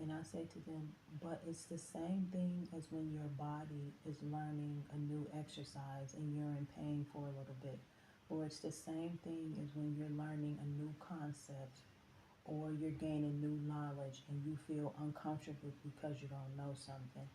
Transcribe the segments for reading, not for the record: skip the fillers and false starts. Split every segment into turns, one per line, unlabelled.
And I say to them, but it's the same thing as when your body is learning a new exercise and you're in pain for a little bit. Or it's the same thing as when you're learning a new concept or you're gaining new knowledge and you feel uncomfortable because you don't know something.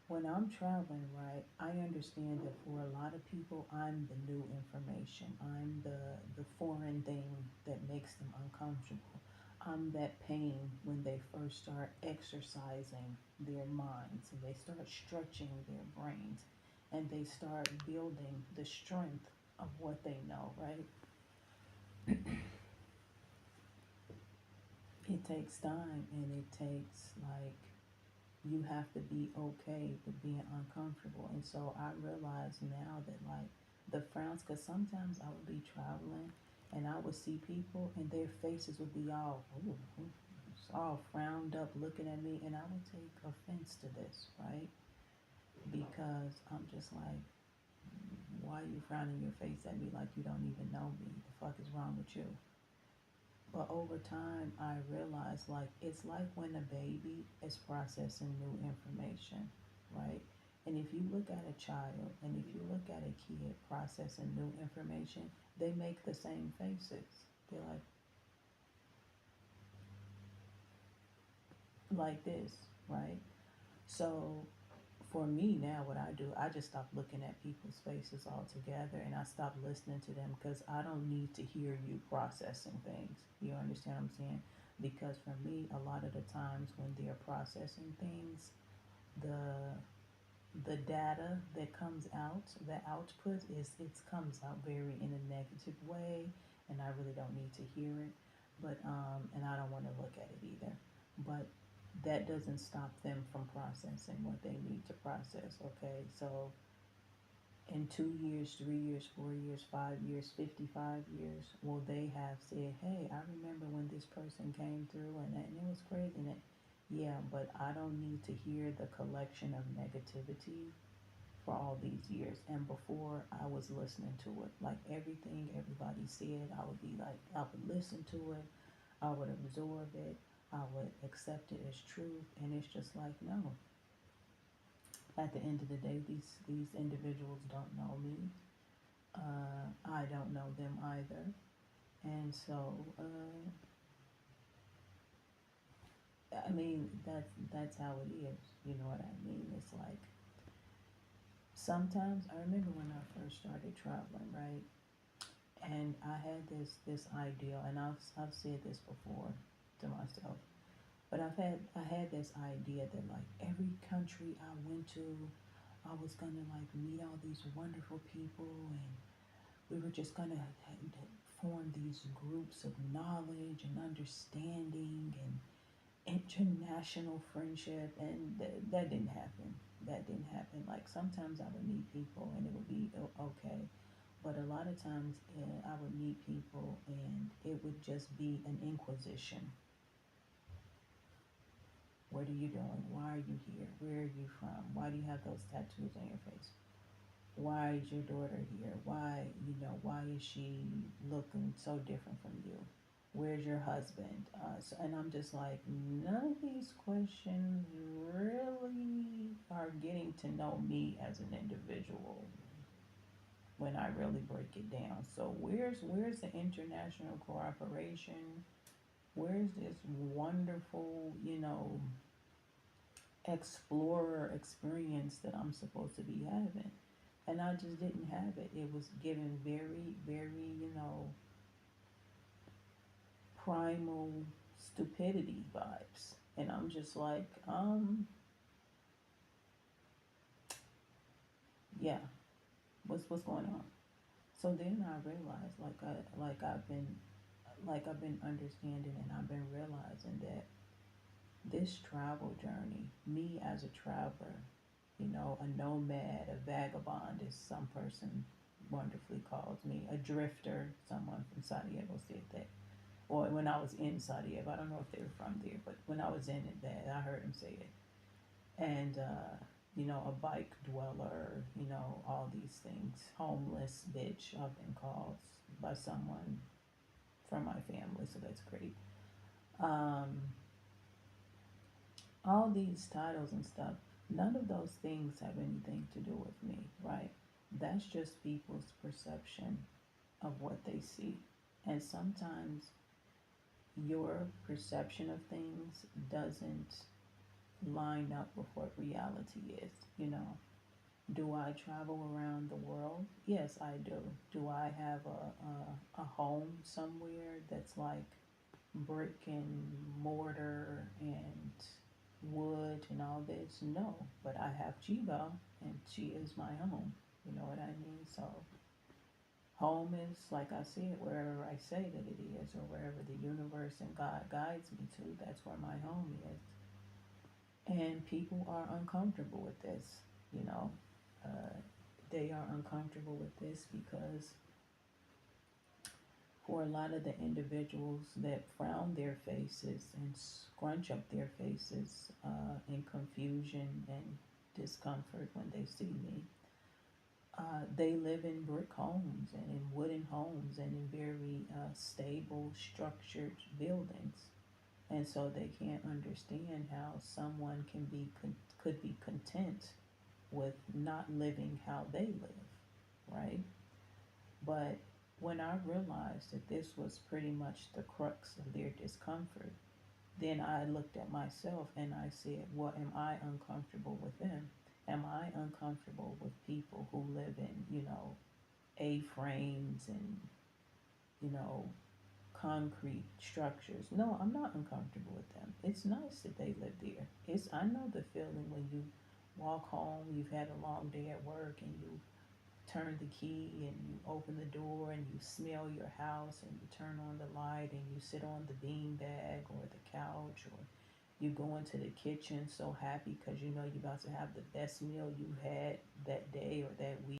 When I'm traveling, right, I understand that for a lot of people, I'm the new information. I'm the foreign thing that makes them uncomfortable. I'm that pain when they first start exercising their minds and they start stretching their brains and they start building the strength of what they know, right? It takes time and it takes like you have to be okay with being uncomfortable. And so I realize now that like the frowns, because sometimes I would be traveling and I would see people and their faces would be all, ooh, ooh, all frowned up looking at me, and I would take offense to this, right? Because I'm just like, why are you frowning your face at me like you don't even know me? The fuck is wrong with you? But over time, I realized like it's like when a baby is processing new information, right? And if you look at a child and if you look at a kid processing new information, they make the same faces. They're like this, right? So for me now, what I do, I just stop looking at people's faces altogether and I stop listening to them because I don't need to hear you processing things. You understand what I'm saying? Because for me, a lot of the times when they're processing things, the the data that comes out, the output is it comes out very in a negative way, and I really don't need to hear it. But and I don't want to look at it either. But that doesn't stop them from processing what they need to process. Okay, so in 2 years, 3 years, 4 years, 5 years, 55 years, will they have said, "Hey, I remember when this person came through and it was crazy." And it, yeah, but I don't need to hear the collection of negativity for all these years. And before I was listening to it, like everything everybody said, I would be like, I would listen to it, I would absorb it, I would accept it as truth. And it's just like, no. At the end of the day, these individuals don't know me. I don't know them either. And so, I mean, that's how it is. You know what I mean? It's like sometimes I remember when I first started traveling, right? And I had this idea, and I've said this before to myself, but I had this idea that like every country I went to, I was gonna like meet all these wonderful people, and we were just gonna form these groups of knowledge and understanding and international friendship, and that didn't happen. That didn't happen. Like sometimes I would meet people and it would be okay, but a lot of times I would meet people and it would just be an inquisition. What are you doing? Why are you here? Where are you from? Why do you have those tattoos on your face? Why is your daughter here? Why is she looking so different from you? Where's your husband? And I'm just like, none of these questions really are getting to know me as an individual when I really break it down. So where's the international cooperation? Where's this wonderful, explorer experience that I'm supposed to be having? And I just didn't have it. It was given very, very, primal stupidity vibes. And I'm just like, yeah, what's going on? So then I realized like I've been understanding and I've been realizing that this travel journey, me as a traveler, a nomad, a vagabond, as some person wonderfully calls me, a drifter. Someone from Sarajevo said that. Or when I was in Sarajevo, I don't know if they were from there, but when I was in it, that I heard him say it. And a bike dweller, all these things. Homeless bitch, I've been called by someone from my family, so that's great. Um, all these titles and stuff, none of those things have anything to do with me, right? That's just people's perception of what they see. And sometimes your perception of things doesn't line up with what reality is, you know. Do I travel around the world? Yes, I do. Do I have a home somewhere that's like brick and mortar and wood and all this? No, but I have Chiba and she is my home. You know what I mean? So home is, like I said, wherever I say that it is, or wherever the universe and God guides me to, that's where my home is. And people are uncomfortable with this, you know. Uh, they are uncomfortable with this because for a lot of the individuals that frown their faces and scrunch up their faces in confusion and discomfort when they see me, they live in brick homes and in wooden homes and in very stable, structured buildings. And so they can't understand how someone could be content with not living how they live, right? But when I realized that this was pretty much the crux of their discomfort, then I looked at myself and I said, well, am I uncomfortable with them? Am I uncomfortable with people who live in, you know, A-frames and, you know, concrete structures? No, I'm not uncomfortable with them. It's nice that they live there. I know the feeling when you walk home, you've had a long day at work and you turn the key and you open the door and you smell your house and you turn on the light and you sit on the bean bag or the couch, or you go into the kitchen so happy because you know you're about to have the best meal you had that day or that week.